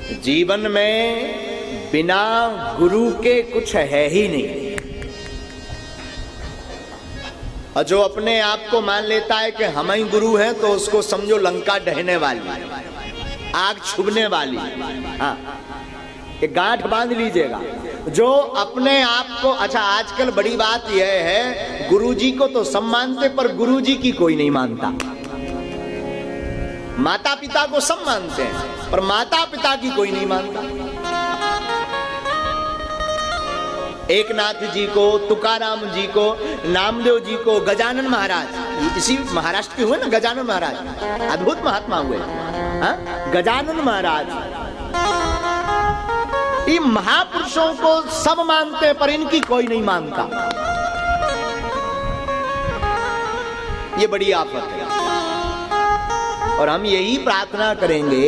जीवन में बिना गुरु के कुछ है ही नहीं। और जो अपने आप को मान लेता है कि हम ही गुरु हैं, तो उसको समझो लंका ढहने वाली, आग छुबने वाली। हाँ, ये गांठ बांध लीजिएगा। जो अपने आप को, अच्छा आजकल बड़ी बात यह है, गुरुजी को तो सब मानते, पर गुरुजी की कोई नहीं मानता। माता पिता को सब मानते हैं, पर माता पिता की कोई नहीं मानता। एकनाथ जी को, तुकाराम जी को, नामदेव जी को, गजानन महाराज, इसी महाराष्ट्र के हुए ना गजानन महाराज, अद्भुत महात्मा हुए। हाँ? गजानन महाराज, इन महापुरुषों को सब मानते, पर इनकी कोई नहीं मानता। ये बड़ी आफत है। और हम यही प्रार्थना करेंगे,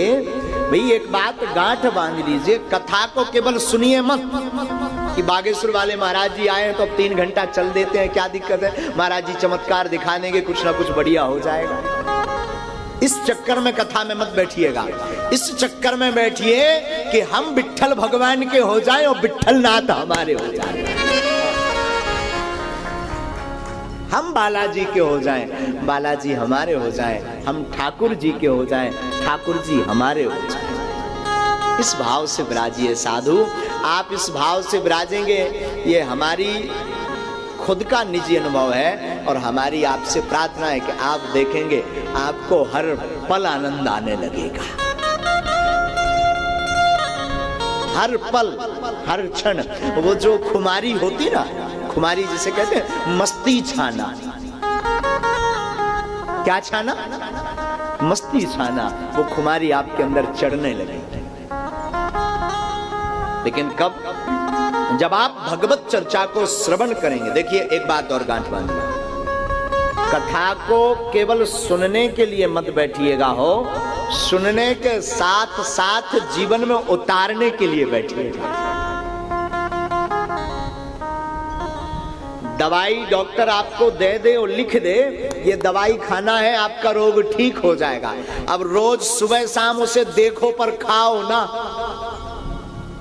भाई एक बात गांठ बांध लीजिए, कथा को केवल सुनिए मत कि बागेश्वर वाले महाराज जी आए हैं तो अब 3 घंटा चल देते हैं, क्या दिक्कत है, महाराज जी चमत्कार दिखा देंगे, कुछ ना कुछ बढ़िया हो जाएगा। इस चक्कर में कथा में मत बैठिएगा। इस चक्कर में बैठिए कि हम विट्ठल भगवान के हो जाएं और विट्ठल नाथ हमारे हो जाएं, हम बालाजी के हो जाएं, बालाजी हमारे हो जाएं, हम ठाकुर जी के हो जाएं, ठाकुर जी हमारे हो जाएं। इस भाव से विराजिए साधु। आप इस भाव से विराजेंगे, ये हमारी खुद का निजी अनुभव है, और हमारी आपसे प्रार्थना है कि आप देखेंगे आपको हर पल आनंद आने लगेगा। हर पल, हर क्षण। वो जो खुमारी होती ना, खुमारी जिसे कहते हैं मस्ती छाना। क्या छाना? मस्ती छाना। वो खुमारी आपके अंदर चढ़ने लगेगी। लेकिन कब? जब आप भगवत चर्चा को श्रवण करेंगे। देखिए एक बात और गांठ बांधिए, कथा को केवल सुनने के लिए मत बैठिएगा हो, सुनने के साथ साथ जीवन में उतारने के लिए बैठिएगा। दवाई डॉक्टर आपको दे दे और लिख दे, ये दवाई खाना है, आपका रोग ठीक हो जाएगा। अब रोज सुबह शाम उसे देखो पर खाओ ना,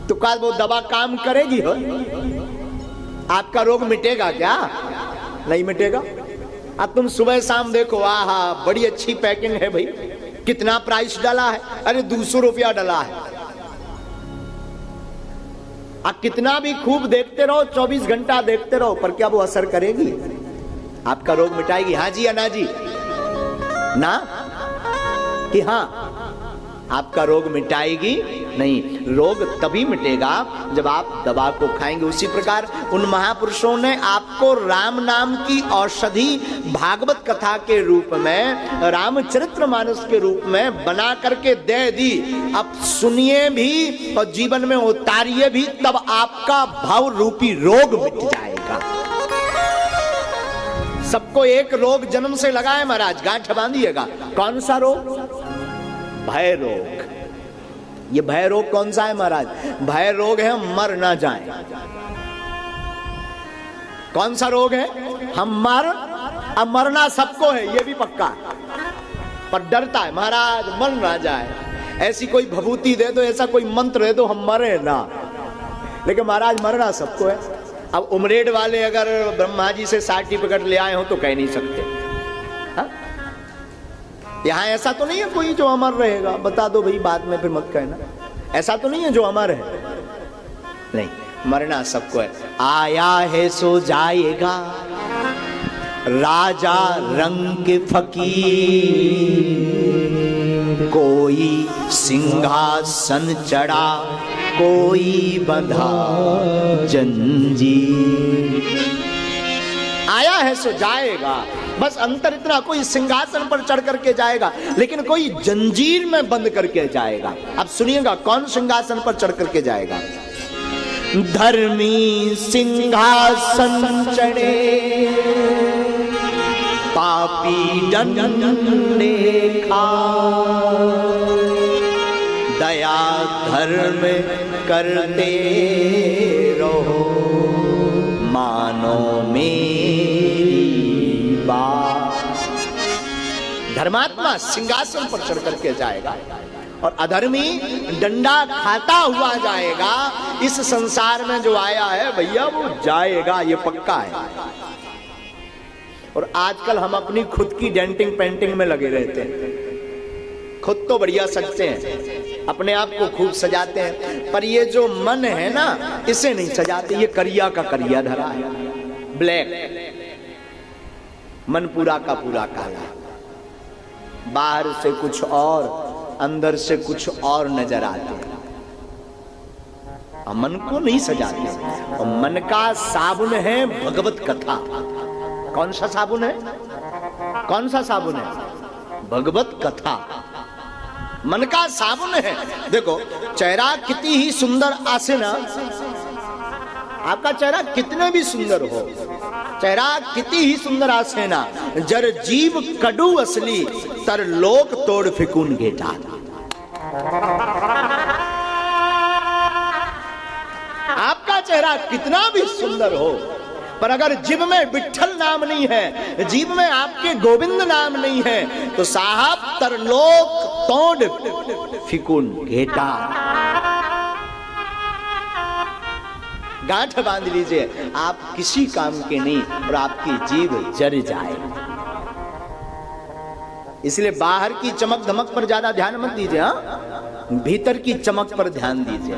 तो क्या वो दवा काम करेगी? हो आपका रोग मिटेगा क्या? नहीं मिटेगा। अब तुम सुबह शाम देखो, आहा बड़ी अच्छी पैकिंग है भाई, कितना प्राइस डाला है? अरे 200 रुपया डाला है। आप कितना भी खूब देखते रहो, 24 घंटा देखते रहो, पर क्या वो असर करेगी? आपका रोग मिटाएगी? हाँ जी या ना जी? ना कि हाँ? आपका रोग मिटाएगी नहीं। रोग तभी मिटेगा जब आप दवा को खाएंगे। उसी प्रकार उन महापुरुषों ने आपको राम नाम की औषधि भागवत कथा के रूप में, रामचरितमानस के रूप में बना करके दे दी। अब सुनिए भी और जीवन में उतारिए भी, तब आपका भाव रूपी रोग मिट जाएगा। सबको एक रोग जन्म से लगा है महाराज, गांठ बांधिएगा। कौन सा रोग? भय रोग। ये भय रोग कौन सा है महाराज? भय रोग है हम मर ना जाएं। कौन सा रोग है? हम अब मरना सबको है, ये भी पक्का, पर डरता है महाराज मर ना जाए। ऐसी कोई भभूति दे दो, ऐसा कोई मंत्र दे दो हम मरे ना। लेकिन महाराज मरना सबको है। अब उमरेड वाले अगर ब्रह्मा जी से सर्टिफिकेट ले आए हो तो कह नहीं सकते। यहाँ ऐसा तो नहीं है कोई जो अमर रहेगा? बता दो भाई, बाद में फिर मत कहना। ऐसा तो नहीं है जो अमर है? नहीं, मरना सबको है। आया है सो जाएगा, राजा रंग फकीर। कोई सिंहासन चढ़ा, कोई बंधा जंजीर। आया है सो जाएगा, बस अंतर इतना, कोई सिंहासन पर चढ़ करके जाएगा, लेकिन कोई जंजीर में बंद करके जाएगा। अब सुनिएगा कौन सिंहासन पर चढ़ करके जाएगा। धर्मी सिंहासन चढ़े, पापी डंडे खाए। दया धर्म करते रहो, मानो मेरी बात। धर्मात्मा सिंहासन पर चढ़ करके जाएगा और अधर्मी डंडा खाता हुआ जाएगा। इस संसार में जो आया है भैया वो जाएगा, ये पक्का है। और आजकल हम अपनी खुद की डेंटिंग पेंटिंग में लगे रहते हैं। खुद तो बढ़िया सजते हैं, अपने आप को खूब सजाते हैं, पर ये जो मन है ना इसे नहीं सजाते। ये करिया का करिया धरा है, ब्लैक मन, पूरा का पूरा काला। बाहर से कुछ और, अंदर से कुछ और नजर आते हैं। मन को नहीं सजाते। और मन का साबुन है भगवत कथा। कौन सा साबुन है? कौन सा साबुन है? भगवत कथा मन का साबुन है। देखो चेहरा कितनी ही सुंदर आसे ना, आपका चेहरा कितने भी सुंदर हो, चेहरा कितनी ही सुंदर आसे ना, जर जीव कड़ू असली तर लोक तोड़ फिकून घेटा। आपका चेहरा कितना भी सुंदर हो, पर अगर जीव में विठ्ठल नाम नहीं है, जीव में आपके गोविंद नाम नहीं है, तो साहब तरलोक तोड़ फिकून घेटा। गांठ बांध लीजिए, आप किसी काम के नहीं और आपकी जीव जर जाए। इसलिए बाहर की चमक धमक पर ज्यादा ध्यान मत दीजिए, हाँ? भीतर की चमक पर ध्यान दीजिए।